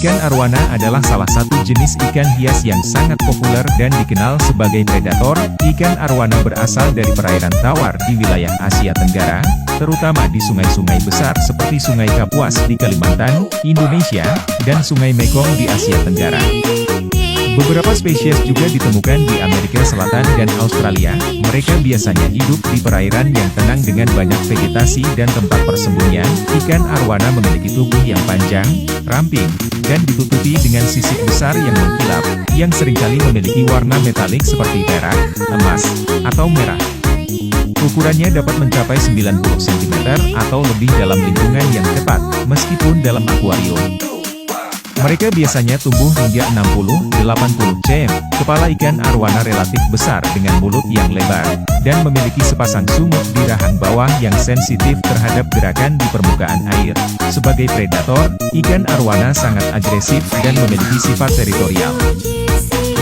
Ikan arwana adalah salah satu jenis ikan hias yang sangat populer dan dikenal sebagai predator. Ikan arwana berasal dari perairan tawar di wilayah Asia Tenggara, terutama di sungai-sungai besar seperti Sungai Kapuas di Kalimantan, Indonesia, dan Sungai Mekong di Asia Tenggara. Beberapa spesies juga ditemukan di Amerika Selatan dan Australia. Mereka biasanya hidup di perairan yang tenang dengan banyak vegetasi dan tempat persembunyian. Ikan arwana memiliki tubuh yang panjang, ramping, dan ditutupi dengan sisik besar yang mengkilap, yang seringkali memiliki warna metalik seperti perak, emas, atau merah. Ukurannya dapat mencapai 90 cm atau lebih dalam lingkungan yang tepat, meskipun dalam akuarium. Mereka biasanya tumbuh hingga 60-80 cm. Kepala ikan arwana relatif besar dengan mulut yang lebar, dan memiliki sepasang sumuk di rahang bawah yang sensitif terhadap gerakan di permukaan air. Sebagai predator, ikan arwana sangat agresif dan memiliki sifat teritorial.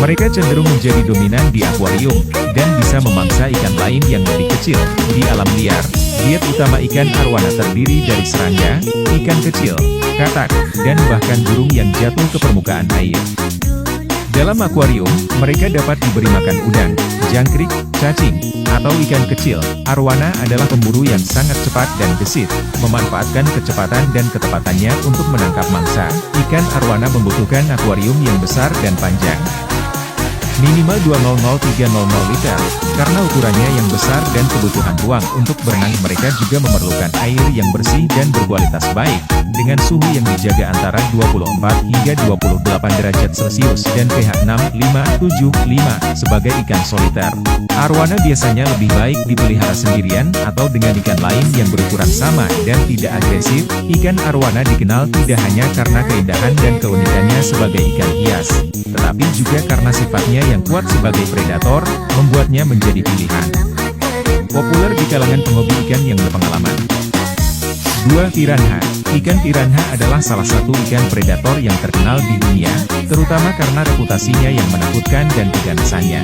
Mereka cenderung menjadi dominan di akuarium, dan bisa memangsa ikan lain yang lebih kecil. Di alam liar, diet utama ikan arwana terdiri dari serangga, ikan kecil, katak, dan bahkan burung yang jatuh ke permukaan air. Dalam akuarium, mereka dapat diberi makan udang, jangkrik, cacing, atau ikan kecil. Arwana adalah pemburu yang sangat cepat dan gesit, memanfaatkan kecepatan dan ketepatannya untuk menangkap mangsa. Ikan arwana membutuhkan akuarium yang besar dan panjang, minimal 200-300 liter. Karena ukurannya yang besar dan kebutuhan ruang untuk berenang, mereka juga memerlukan air yang bersih dan berkualitas baik, dengan suhu yang dijaga antara 24 hingga 28 derajat Celcius dan pH 6,5-7,5. Sebagai ikan soliter, arwana biasanya lebih baik dipelihara sendirian atau dengan ikan lain yang berukuran sama dan tidak agresif. Ikan arwana dikenal tidak hanya karena keindahan dan keunikannya sebagai ikan hias, tetapi juga karena sifatnya yang kuat sebagai predator, membuatnya menjadi pilihan populer di kalangan penghobi ikan yang berpengalaman. 2. Piranha. Ikan piranha adalah salah satu ikan predator yang terkenal di dunia, terutama karena reputasinya yang menakutkan dan keganasannya.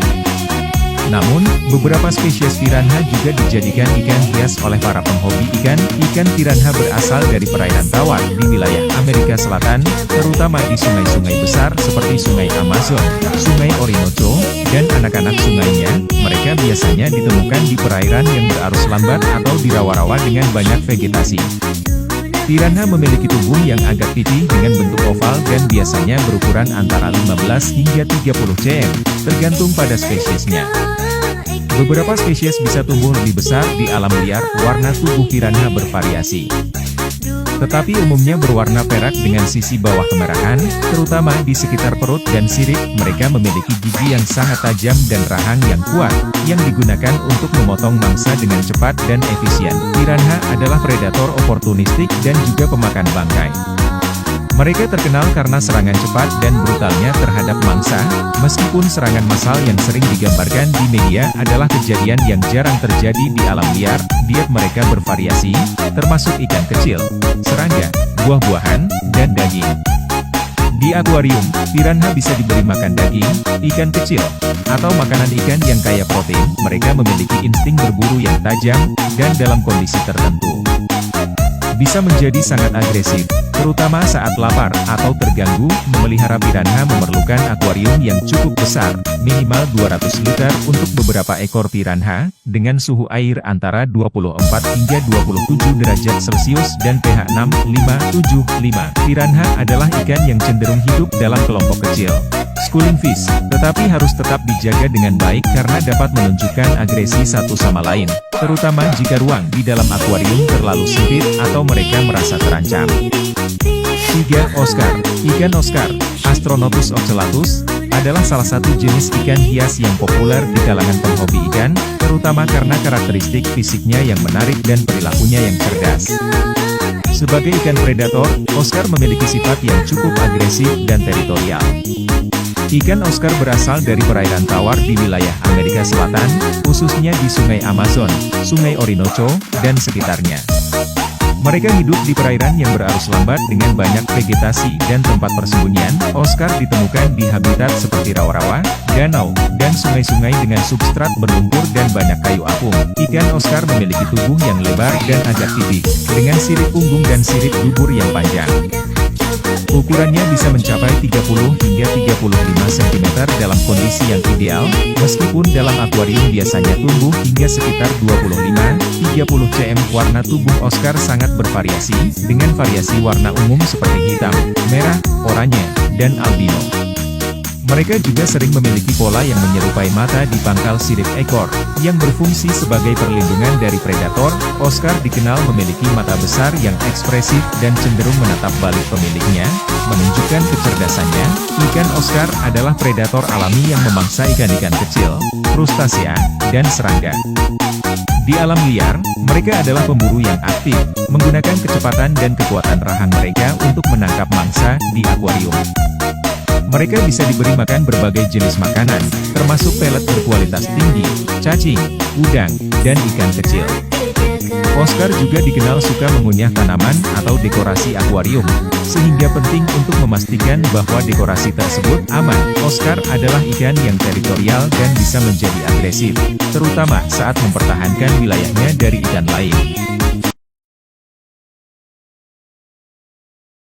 Namun, beberapa spesies piranha juga dijadikan ikan hias oleh para penghobi ikan. Ikan piranha berasal dari perairan tawar di wilayah Amerika Selatan, terutama di sungai-sungai besar seperti Sungai Amazon, Sungai Orinoco, dan anak-anak sungainya. Mereka biasanya ditemukan di perairan yang berarus lambat atau di rawa-rawa dengan banyak vegetasi. Piranha memiliki tubuh yang agak pipih dengan bentuk oval dan biasanya berukuran antara 15 hingga 30 cm, tergantung pada spesiesnya. Beberapa spesies bisa tumbuh lebih besar di alam liar. Warna tubuh piranha bervariasi, tetapi umumnya berwarna perak dengan sisi bawah kemerahan, terutama di sekitar perut dan sirip. Mereka memiliki gigi yang sangat tajam dan rahang yang kuat, yang digunakan untuk memotong mangsa dengan cepat dan efisien. Piranha adalah predator oportunistik dan juga pemakan bangkai. Mereka terkenal karena serangan cepat dan brutalnya terhadap mangsa. Meskipun serangan massal yang sering digambarkan di media adalah kejadian yang jarang terjadi di alam liar, diet mereka bervariasi, termasuk ikan kecil, serangga, buah-buahan, dan daging. Di akuarium, piranha bisa diberi makan daging, ikan kecil, atau makanan ikan yang kaya protein. Mereka memiliki insting berburu yang tajam, dan dalam kondisi tertentu bisa menjadi sangat agresif, terutama saat lapar atau terganggu. Memelihara piranha memerlukan akuarium yang cukup besar, minimal 200 liter untuk beberapa ekor piranha, dengan suhu air antara 24 hingga 27 derajat Celcius dan pH 6,5-7,5. Piranha adalah ikan yang cenderung hidup dalam kelompok kecil, schooling fish, tetapi harus tetap dijaga dengan baik karena dapat menunjukkan agresi satu sama lain, terutama jika ruang di dalam akuarium terlalu sempit atau mereka merasa terancam. 3. Oscar. Ikan Oscar, Astronotus ocellatus, adalah salah satu jenis ikan hias yang populer di kalangan penghobi ikan, terutama karena karakteristik fisiknya yang menarik dan perilakunya yang cerdas. Sebagai ikan predator, Oscar memiliki sifat yang cukup agresif dan teritorial. Ikan Oscar berasal dari perairan tawar di wilayah Amerika Selatan, khususnya di Sungai Amazon, Sungai Orinoco, dan sekitarnya. Mereka hidup di perairan yang berarus lambat dengan banyak vegetasi dan tempat persembunyian. Oscar ditemukan di habitat seperti rawa-rawa, danau, dan sungai-sungai dengan substrat berlumpur dan banyak kayu apung. Ikan Oscar memiliki tubuh yang lebar dan agak tipis, dengan sirip punggung dan sirip dubur yang panjang. Ukurannya bisa mencapai 30 hingga 35 cm dalam kondisi yang ideal, meskipun dalam akuarium biasanya tumbuh hingga sekitar 25-30 cm. Warna tubuh Oscar sangat bervariasi, dengan variasi warna umum seperti hitam, merah, oranye, dan albino. Mereka juga sering memiliki pola yang menyerupai mata di pangkal sirip ekor, yang berfungsi sebagai perlindungan dari predator. Oscar dikenal memiliki mata besar yang ekspresif dan cenderung menatap balik pemiliknya, menunjukkan kecerdasannya. Ikan Oscar adalah predator alami yang memangsa ikan-ikan kecil, krustasea, dan serangga. Di alam liar, mereka adalah pemburu yang aktif, menggunakan kecepatan dan kekuatan rahang mereka untuk menangkap mangsa di akuarium. Mereka bisa diberi makan berbagai jenis makanan, termasuk pelet berkualitas tinggi, cacing, udang, dan ikan kecil. Oscar juga dikenal suka mengunyah tanaman atau dekorasi akuarium, sehingga penting untuk memastikan bahwa dekorasi tersebut aman. Oscar adalah ikan yang teritorial dan bisa menjadi agresif, terutama saat mempertahankan wilayahnya dari ikan lain.